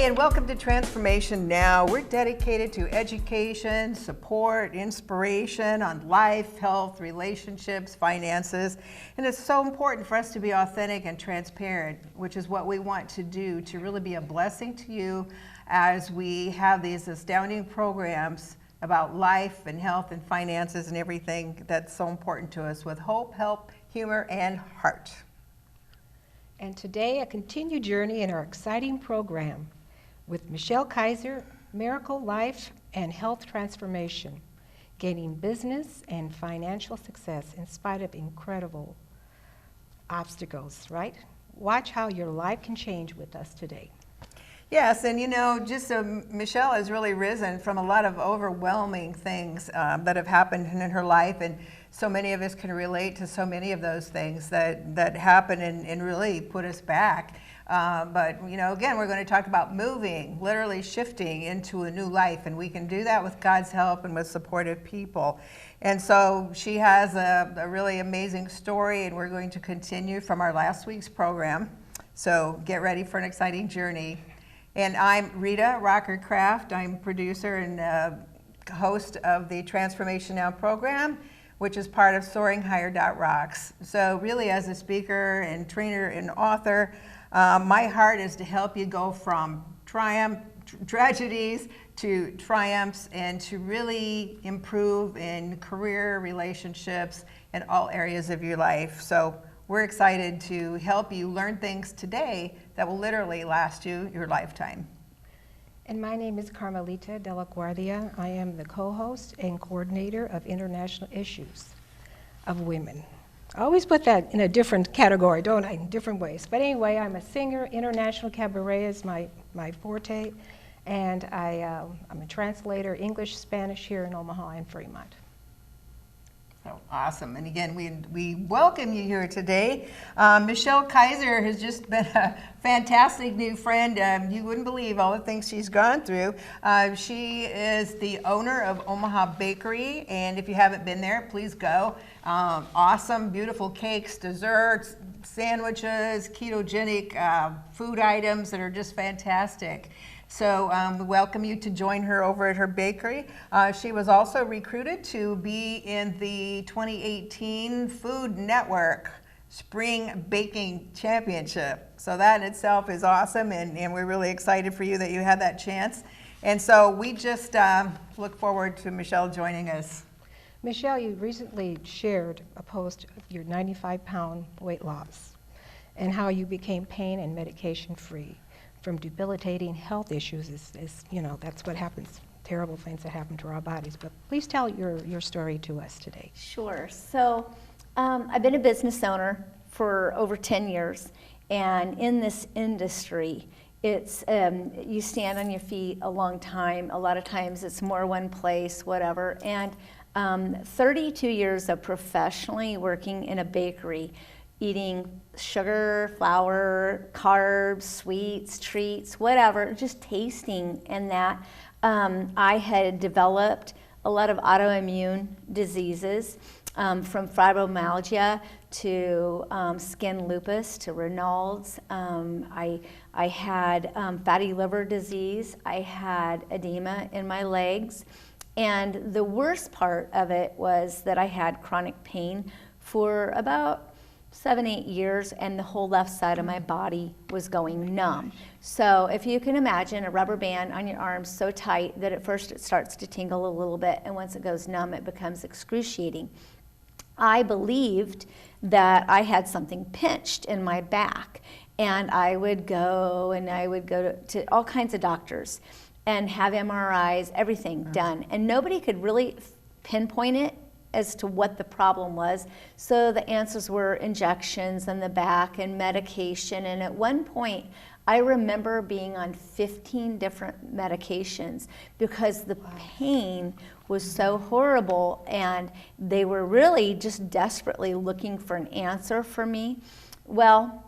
and welcome to Transformation Now. We're dedicated to education, support, inspiration on life, health, relationships, finances. And it's so important for us to be authentic and transparent, which is what we want to do to really be a blessing to you as we have these astounding programs about life and health and finances and everything that's so important to us with hope, help, humor, and heart. And today, a continued journey in our exciting program with Michelle Kaiser, Miracle Life and Health Transformation, gaining business and financial success in spite of incredible obstacles, right? Watch how your life can change with us today. Yes, and Michelle has really risen from a lot of overwhelming things that have happened in her life, and so many of us can relate to so many of those things that happen and really put us back. But again, we're going to talk about moving, literally shifting into a new life, and we can do that with God's help and with supportive people. And so she has a really amazing story, and we're going to continue from our last week's program. So get ready for an exciting journey. And I'm Rita Rocker-Kraft. I'm producer and host of the Transformation Now program, which is part of SoaringHigher.rocks. So really, as a speaker and trainer and author, my heart is to help you go from tragedies to triumphs and to really improve in career, relationships, and all areas of your life. So we're excited to help you learn things today that will literally last you your lifetime. And my name is Carmelita de la Guardia. I am the co-host and coordinator of International Issues of Women. I always put that in a different category, don't I, in different ways. But anyway, I'm a singer. International cabaret is my forte. And I'm a translator, English, Spanish here in Omaha and Fremont. So awesome. And again, we welcome you here today. Michelle Kaiser has just been a fantastic new friend. You wouldn't believe all the things she's gone through. She is the owner of Omaha Bakery, and if you haven't been there, please go. Awesome, beautiful cakes, desserts, sandwiches, ketogenic food items that are just fantastic. So we welcome you to join her over at her bakery. She was also recruited to be in the 2018 Food Network Spring Baking Championship. So that in itself is awesome, and we're really excited for you that you had that chance. And so we just look forward to Michelle joining us. Michelle, you recently shared a post of your 95-pound weight loss and how you became pain and medication free from debilitating health issues. That's what happens, terrible things that happen to our bodies. But please tell your story to us today. Sure. So I've been a business owner for over 10 years, and in this industry, it's you stand on your feet a long time. A lot of times it's more one place, whatever. And 32 years of professionally working in a bakery, eating sugar, flour, carbs, sweets, treats, whatever, just tasting. And that I had developed a lot of autoimmune diseases, from fibromyalgia to skin lupus to Raynaud's. I had fatty liver disease. I had edema in my legs. And the worst part of it was that I had chronic pain for about 7-8 years, and the whole left side of my body was going numb. So if you can imagine a rubber band on your arm so tight that at first it starts to tingle a little bit, and once it goes numb, it becomes excruciating. I believed that I had something pinched in my back, and I would go to all kinds of doctors and have MRIs, everything done, and nobody could really pinpoint it as to what the problem was. So the answers were injections in the back and medication. And at one point, I remember being on 15 different medications because the pain was so horrible, and they were really just desperately looking for an answer for me. Well,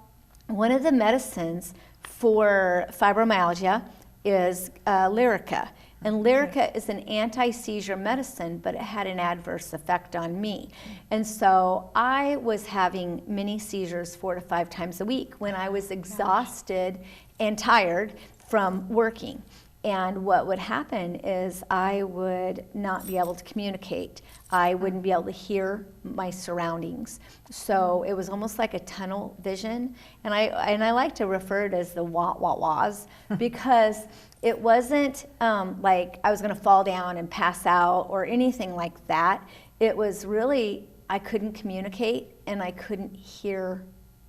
one of the medicines for fibromyalgia is Lyrica. And Lyrica is an anti-seizure medicine, but it had an adverse effect on me. And so I was having mini seizures 4 to 5 times a week when I was exhausted and tired, from working. And what would happen is I would not be able to communicate. I wouldn't be able to hear my surroundings. So it was almost like a tunnel vision. And I like to refer it as the wah-wah-wahs because it wasn't like I was going to fall down and pass out or anything like that. It was really, I couldn't communicate and I couldn't hear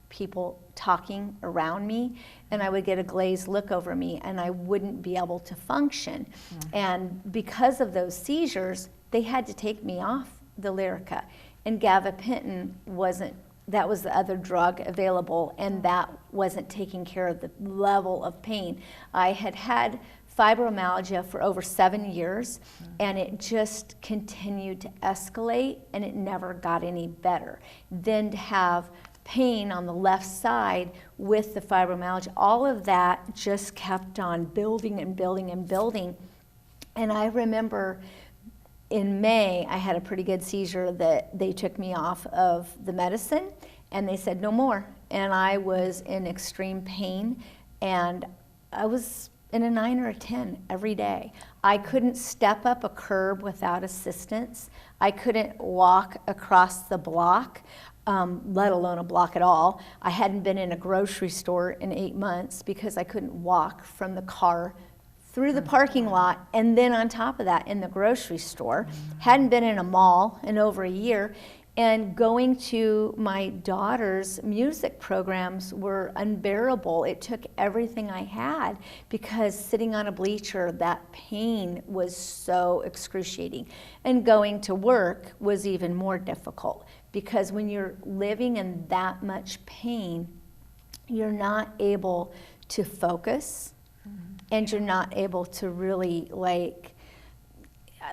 people talking around me, and I would get a glazed look over me and I wouldn't be able to function. And because of those seizures, they had to take me off the Lyrica, and gabapentin wasn't, that was the other drug available, and that wasn't taking care of the level of pain. I had had fibromyalgia for over 7 years, and it just continued to escalate, and it never got any better. Then to have pain on the left side with the fibromyalgia, all of that just kept on building and building and building. And I remember in May, I had a pretty good seizure that they took me off of the medicine, and they said no more. And I was in extreme pain, and I was in a 9 or a 10 every day. I couldn't step up a curb without assistance. I couldn't walk across the block, let alone a block at all. I hadn't been in a grocery store in 8 months because I couldn't walk from the car through the parking lot, and then on top of that in the grocery store. Hadn't been in a mall in over a year. And going to my daughter's music programs were unbearable. It took everything I had because sitting on a bleacher, that pain was so excruciating. And going to work was even more difficult because when you're living in that much pain, you're not able to focus, and you're not able to really, like,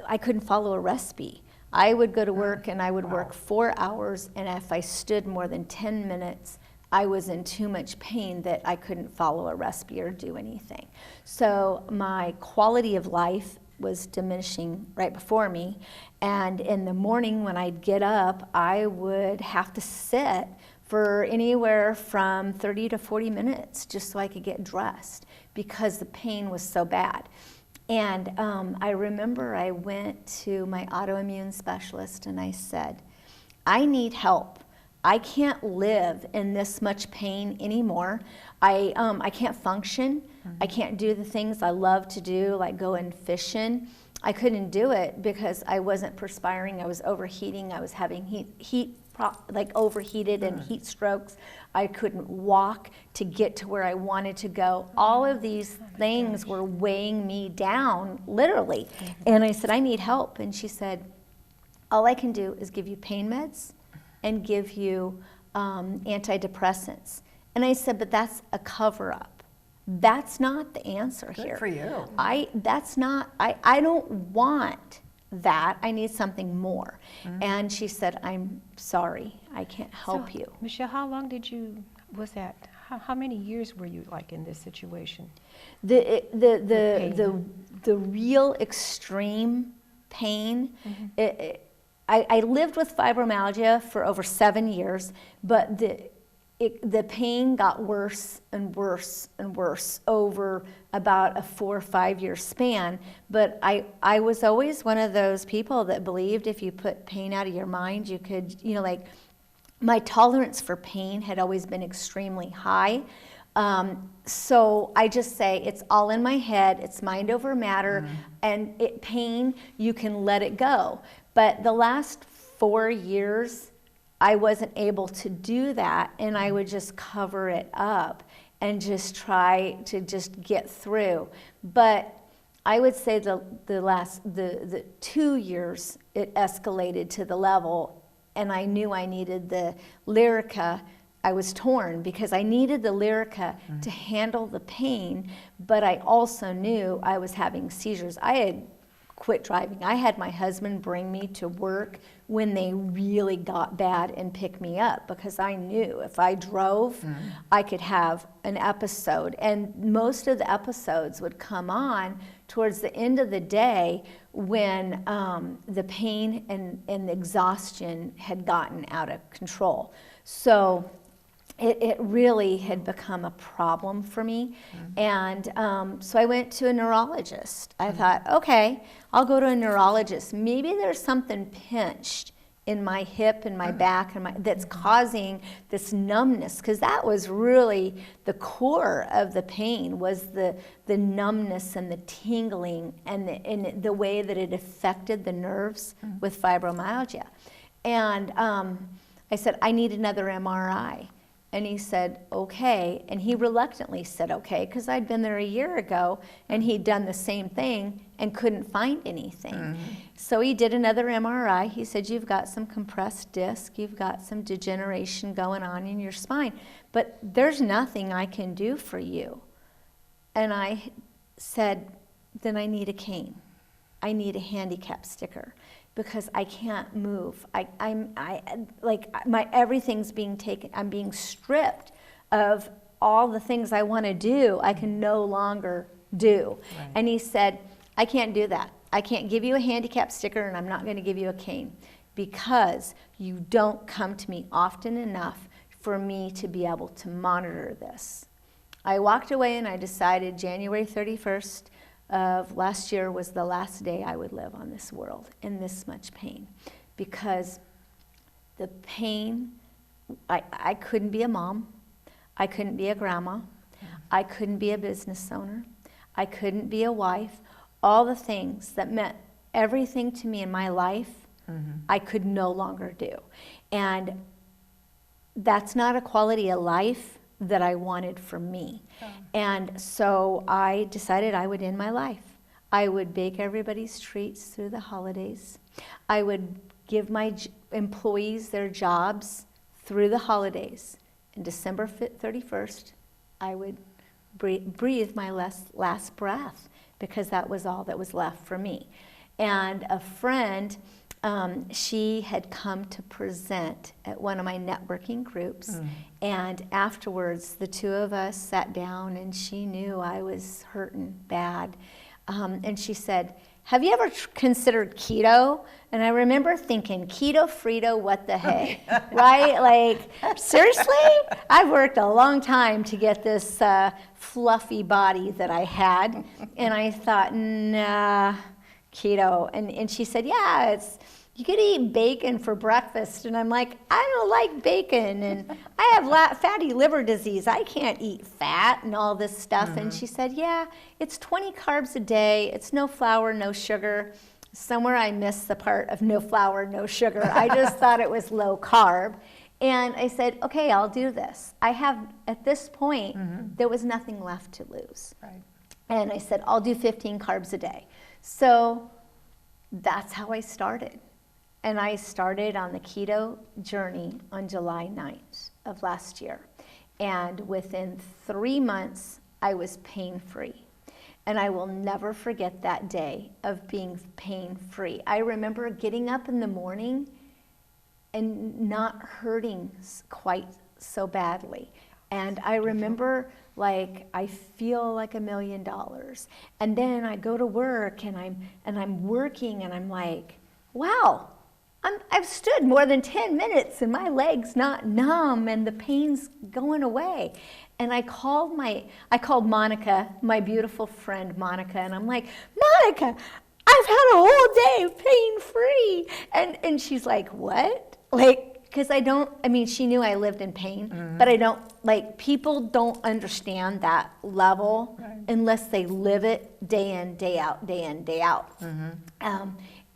I couldn't follow a recipe. I would go to work and I would work 4 hours, and if I stood more than 10 minutes, I was in too much pain that I couldn't follow a recipe or do anything. So my quality of life was diminishing right before me, and in the morning when I'd get up, I would have to sit for anywhere from 30 to 40 minutes just so I could get dressed because the pain was so bad. And I remember I went to my autoimmune specialist and I said, I need help. I can't live in this much pain anymore. I can't function. I can't do the things I love to do, like go and fishing. I couldn't do it because I wasn't perspiring. I was overheating. I was having like overheated and heat strokes. I couldn't walk to get to where I wanted to go. All of these things were weighing me down, literally. And I said, I need help. And she said, all I can do is give you pain meds and give you antidepressants. And I said, but that's a cover-up. That's not the answer here. Good for you. I don't want that. I need something more. And she said, I'm sorry, I can't help you. Michelle, how long did you, was that, how many years were you like in this situation? The real extreme pain, I lived with fibromyalgia for over 7 years, but the pain got worse and worse and worse over about a 4 or 5 year span. But I was always one of those people that believed if you put pain out of your mind, you could, like, my tolerance for pain had always been extremely high. So I just say it's all in my head, it's mind over matter, and pain, you can let it go. But the last 4 years, I wasn't able to do that, and I would just cover it up and just try to just get through. But I would say the 2 years, it escalated to the level, and I knew I needed the Lyrica. I was torn because I needed the Lyrica to handle the pain, but I also knew I was having seizures. I had quit driving. I had my husband bring me to work when they really got bad and pick me up because I knew if I drove, I could have an episode. And most of the episodes would come on towards the end of the day when the pain and the exhaustion had gotten out of control. So it really had become a problem for me. And so I went to a neurologist. I thought, okay, I'll go to a neurologist. Maybe there's something pinched in my hip and my back and that's causing this numbness, because that was really the core of the pain, was the numbness and the tingling and the way that it affected the nerves with fibromyalgia. And I said, I need another MRI. And he said, okay. And he reluctantly said, okay, because I'd been there a year ago and he'd done the same thing and couldn't find anything. So he did another MRI. He said, you've got some compressed disc, you've got some degeneration going on in your spine, but there's nothing I can do for you. And I said, then I need a cane. I need a handicap sticker, because I can't move. Everything's being taken. I'm being stripped of all the things I want to do. I can no longer do. Right. And he said, I can't do that. I can't give you a handicap sticker, and I'm not going to give you a cane, because you don't come to me often enough for me to be able to monitor this. I walked away and I decided January 31st of last year was the last day I would live on this world in this much pain, because the pain, I couldn't be a mom, I couldn't be a grandma, I couldn't be a business owner, I couldn't be a wife. All the things that meant everything to me in my life, I could no longer do. And that's not a quality of life that I wanted for me. And so I decided I would end my life. I would bake everybody's treats through the holidays. I would give my employees their jobs through the holidays. And December 31st, I would breathe my last breath, because that was all that was left for me. And a friend, she had come to present at one of my networking groups, and afterwards the two of us sat down, and she knew I was hurting bad, and she said, have you ever considered keto? And I remember thinking, keto, Frito, what the heck, right? Like, seriously? I've worked a long time to get this fluffy body that I had, and I thought, nah, keto. And she said, yeah, you could eat bacon for breakfast. And I'm like, I don't like bacon, and I have fatty liver disease. I can't eat fat and all this stuff. And she said, yeah, it's 20 carbs a day. It's no flour, no sugar. Somewhere I missed the part of no flour, no sugar. I just thought it was low carb. And I said, okay, I'll do this. I have, at this point, there was nothing left to lose. Right. And I said, I'll do 15 carbs a day. So that's how I started. And I started on the keto journey on July 9th of last year. And within 3 months, I was pain-free. And I will never forget that day of being pain-free. I remember getting up in the morning and not hurting quite so badly. And I remember, like, I feel like $1 million. And then I go to work and I'm working, and I'm like, wow, I've stood more than 10 minutes and my leg's not numb and the pain's going away. And I called Monica, my beautiful friend Monica, and I'm like, Monica, I've had a whole day pain-free. And she's like, what? Like, because she knew I lived in pain, but people don't understand that level unless they live it day in, day out, day in, day out.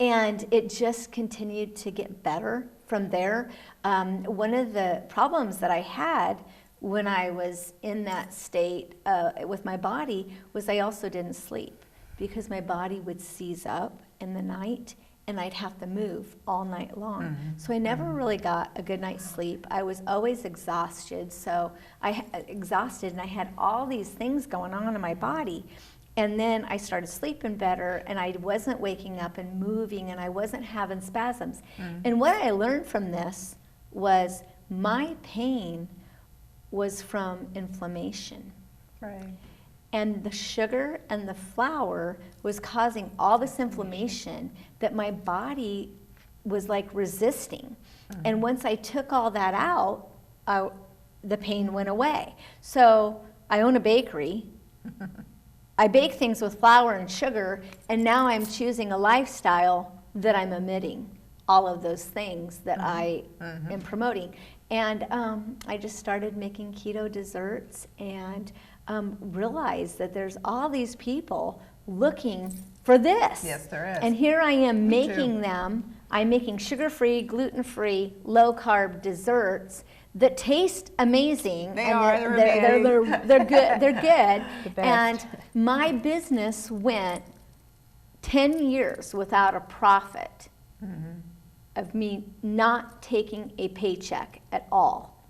And it just continued to get better from there. One of the problems that I had when I was in that state with my body was I also didn't sleep, because my body would seize up in the night and I'd have to move all night long. So I never really got a good night's sleep. I was always exhausted, and I had all these things going on in my body. And then I started sleeping better, and I wasn't waking up and moving, and I wasn't having spasms. And what I learned from this was my pain was from inflammation. Right. And the sugar and the flour was causing all this inflammation that my body was like resisting. And once I took all that out, the pain went away. So I own a bakery. I bake things with flour and sugar, and now I'm choosing a lifestyle that I'm omitting all of those things that I am promoting. And I just started making keto desserts and realized that there's all these people looking for this. Yes, there is. And here I am Me too. making them. I'm making sugar-free, gluten-free, low-carb desserts that taste amazing. They and are. they're good. They're good. The best. And my business went 10 years without a profit of me not taking a paycheck at all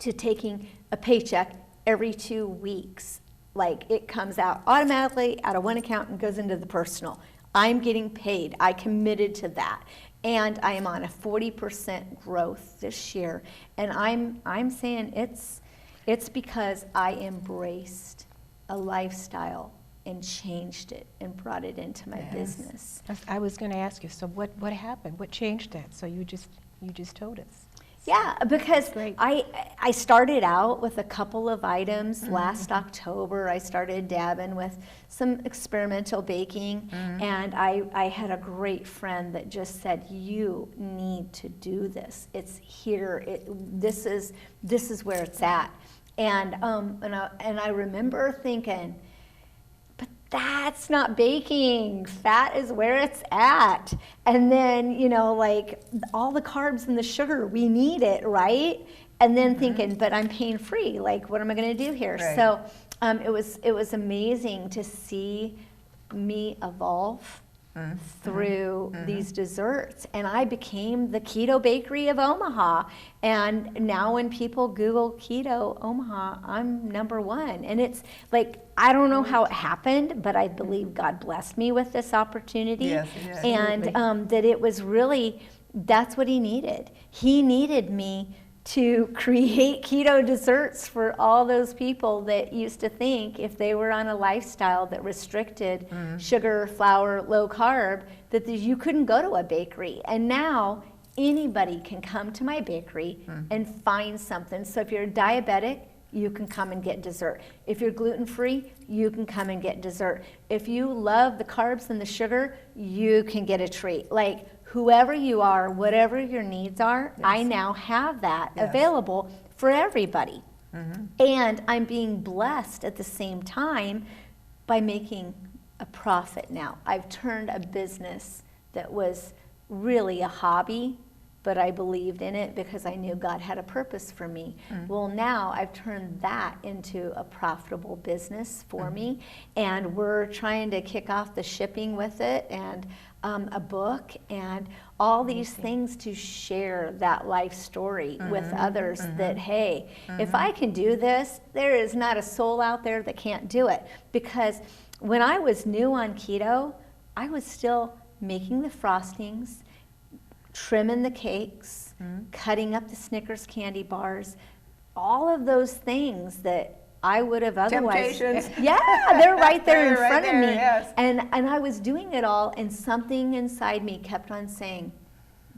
to taking a paycheck every 2 weeks. Like it comes out automatically out of one account and goes into the personal. I'm getting paid. I committed to that. And I am on a 40% growth this year. And I'm saying it's because I embraced a lifestyle and changed it and brought it into my business. I was going to ask you, so what happened? What changed that? So you just told us. Yeah, because Great. I started out with a couple of items. Last October, I started dabbing with some experimental baking, and I had a great friend that just said, "You need to do this. It's here. This is where it's at." And I remember thinking, but that's not baking. Fat is where it's at. And then, like all the carbs and the sugar, we need it, right? And then thinking, but I'm pain free. Like, what am I going to do here? Right. So it was amazing to see me evolve through these desserts. And I became the Keto Bakery of Omaha. And now when people Google Keto Omaha, I'm #1. And it's like, I don't know how it happened, but I believe God blessed me with this opportunity. Yes, he did. And that it was really, that's what he needed. He needed me to create keto desserts for all those people that used to think if they were on a lifestyle that restricted sugar, flour, low carb, that you couldn't go to a bakery. And now anybody can come to my bakery and find something. So if you're diabetic, you can come and get dessert. If you're gluten-free, you can come and get dessert. If you love the carbs and the sugar, you can get a treat. Like, whoever you are, whatever your needs are, I now have that available for everybody. And I'm being blessed at the same time by making a profit now. I've turned a business that was really a hobby, but I believed in it because I knew God had a purpose for me. Well, now I've turned that into a profitable business for me, and we're trying to kick off the shipping with it, and a book, and all these things to share that life story with others that, hey, if I can do this, there is not a soul out there that can't do it. Because when I was new on keto, I was still making the frostings, trimming the cakes, cutting up the Snickers candy bars, all of those things that I would have otherwise. Temptations. Yeah, they're right there in They're right front of there, me. yes. And I was doing it all, and something inside me kept on saying,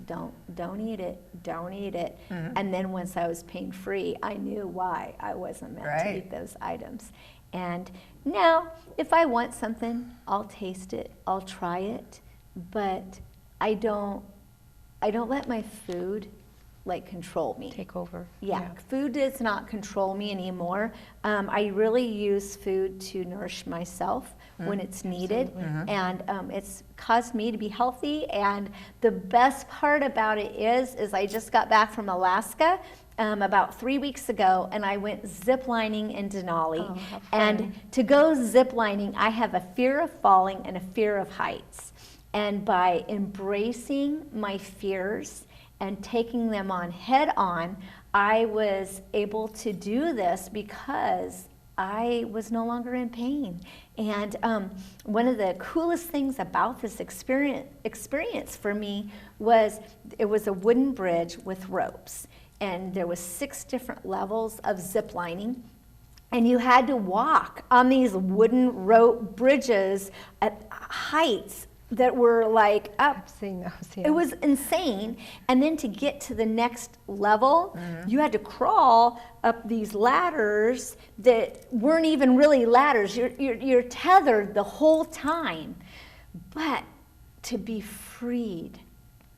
don't eat it, don't eat it. And then once I was pain-free, I knew why I wasn't meant to eat those items. And now, if I want something, I'll taste it, I'll try it, but I don't let my food control me. Take over. Yeah, food does not control me anymore. I really use food to nourish myself when it's needed, and it's caused me to be healthy. And the best part about it is I just got back from Alaska about 3 weeks ago, and I went zip-lining in Denali. Oh, how fun. And to go zip-lining, I have a fear of falling and a fear of heights. And by embracing my fears and taking them on head on, I was able to do this because I was no longer in pain. And one of the coolest things about this experience for me was it was a wooden bridge with ropes. And there was 6 different levels of zip lining. And you had to walk on these wooden rope bridges at heights that were like up. I've seen those, yeah. It was insane. And then to get to the next level, you had to crawl up these ladders that weren't even really ladders. You're tethered the whole time. But to be freed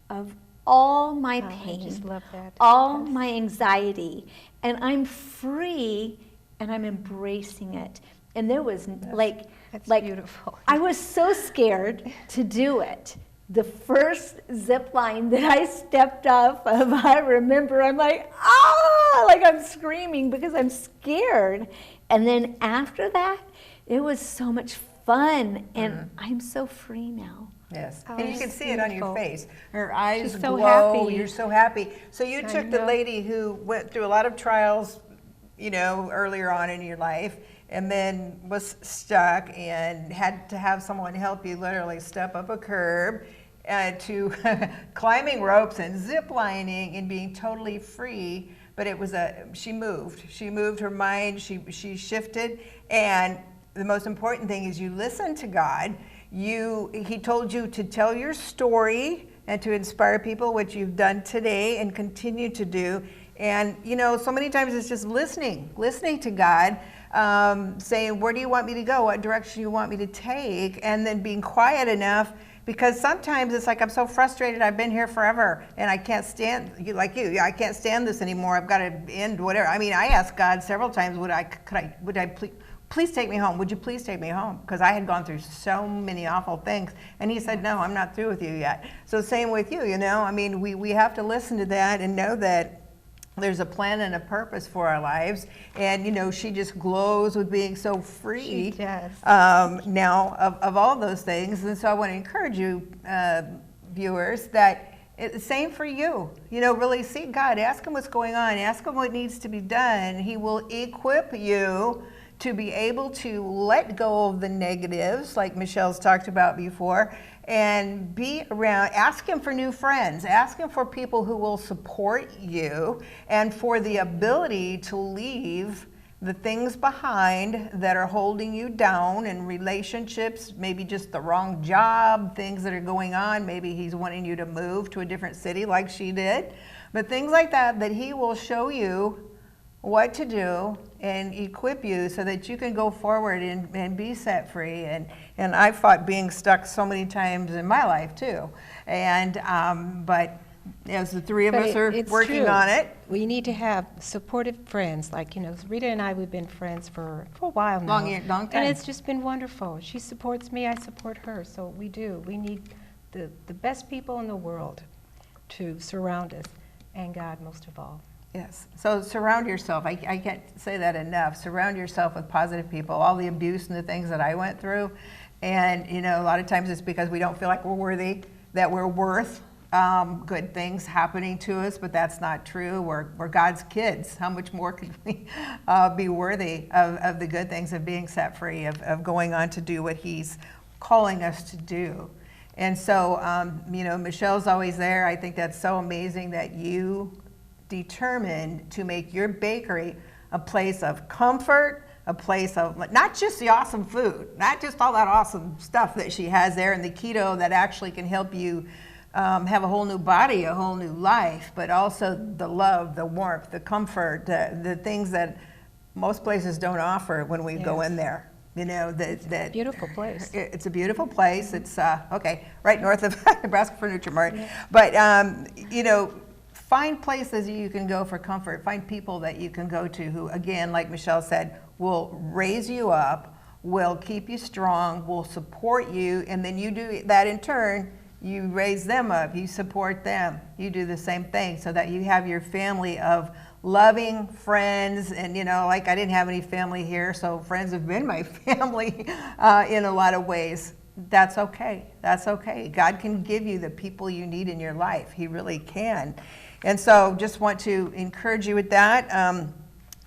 of all my Oh, pain, I just love that. all Yes. my anxiety, and I'm free and I'm embracing it. And there was That's like beautiful. I was so scared to do it. The first zip line that I stepped off of, I remember I'm like, like I'm screaming because I'm scared. And then after that, it was so much fun, and I'm so free now. Yes, Oh, and you it's can see it on your beautiful. face. Her eyes She's so glow. happy. You're so happy. So you I took the know. lady who went through a lot of trials, you know, earlier on in your life, and then was stuck and had to have someone help you literally step up a curb, to climbing ropes and zip lining and being totally free. But it was she moved. She moved her mind. She shifted, and the most important thing is you listen to God. He told you to tell your story and to inspire people, which you've done today and continue to do. And you know, so many times it's just listening to God, saying, where do you want me to go? What direction you want me to take? And then being quiet enough, because sometimes it's like, I'm so frustrated, I've been here forever and I can't stand, I can't stand this anymore. I've got to end whatever. I mean, I asked God several times, would I please take me home? Would you please take me home? Because I had gone through so many awful things. And he said, no, I'm not through with you yet. So same with you, you know, I mean, we have to listen to that and know that there's a plan and a purpose for our lives. And, you know, she just glows with being so free. She does. Now of all those things. And so I want to encourage you, viewers, that it's same for you. You know, really seek God. Ask him what's going on. Ask him what needs to be done. He will equip you to be able to let go of the negatives, like Michelle's talked about before, and be around. Ask him for new friends. Ask him for people who will support you, and for the ability to leave the things behind that are holding you down in relationships, maybe just the wrong job, things that are going on. Maybe he's wanting you to move to a different city like she did. But things like that he will show you what to do and equip you so that you can go forward and be set free. And I fought being stuck so many times in my life too. And but as the three of But us are it's working true. on it. We need to have supportive friends. Like, you know, Rita and I, we've been friends for a while now. Long time. And it's just been wonderful. She supports me, I support her. So we do. We need the best people in the world to surround us, and God most of all. Yes. So surround yourself. I can't say that enough. Surround yourself with positive people. All the abuse and the things that I went through. And, you know, a lot of times it's because we don't feel like we're worthy, that we're worth good things happening to us, but that's not true. We're God's kids. How much more could we be worthy of the good things, of being set free, of going on to do what he's calling us to do? And so, you know, Michelle's always there. I think that's so amazing that you determined to make your bakery a place of comfort, a place of not just the awesome food, not just all that awesome stuff that she has there, and the keto that actually can help you have a whole new body, a whole new life, but also the love, the warmth, the comfort, the things that most places don't offer when we go in there. You know, that Beautiful place. It's a beautiful place. It's right north of Nebraska Furniture Mart. Yeah. But you know, find places you can go for comfort. Find people that you can go to who, again, like Michelle said, will raise you up, will keep you strong, will support you, and then you do that in turn. You raise them up, you support them, you do the same thing so that you have your family of loving friends. And you know, like I didn't have any family here, so friends have been my family in a lot of ways. That's okay. That's okay. God can give you the people you need in your life. He really can. And so just want to encourage you with that.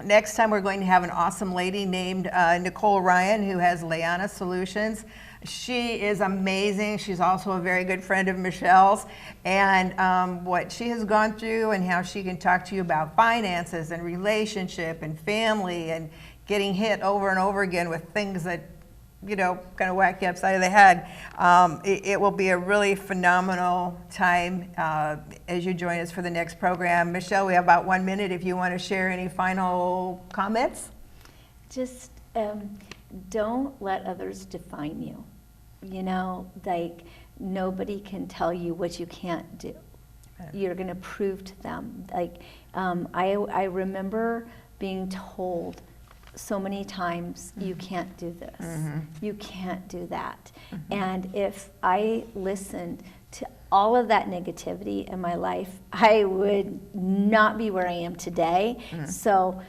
Next time we're going to have an awesome lady named Nicole Ryan, who has Leanna Solutions. She is amazing. She's also a very good friend of Michelle's, and what she has gone through and how she can talk to you about finances and relationship and family and getting hit over and over again with things that kind of whack you upside of the head. It will be a really phenomenal time as you join us for the next program. Michelle, we have about 1 minute if you want to share any final comments. Just don't let others define you. Like nobody can tell you what you can't do. You're going to prove to them. Like I remember being told so many times, you can't do this, you can't do that. And if I listened to all of that negativity in my life, I would not be where I am today. So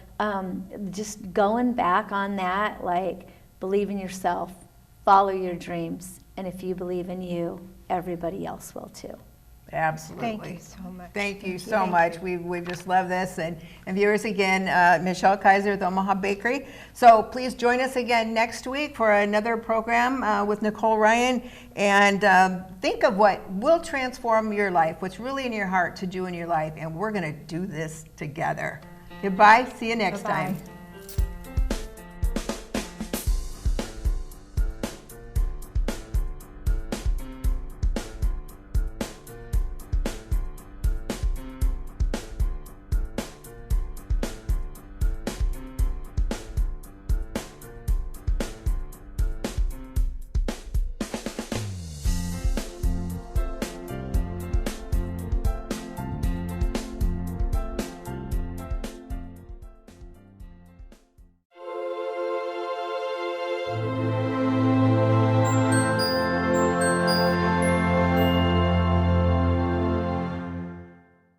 just going back on that, like believe in yourself, follow your dreams, and if you believe in you, everybody else will too. Absolutely. Thank you so much. Thank you so much. We just love this. And viewers, again, Michelle Kaiser with Omaha Bakery. So please join us again next week for another program with Nicole Ryan. And think of what will transform your life, what's really in your heart to do in your life. And we're going to do this together. Goodbye. See you next time.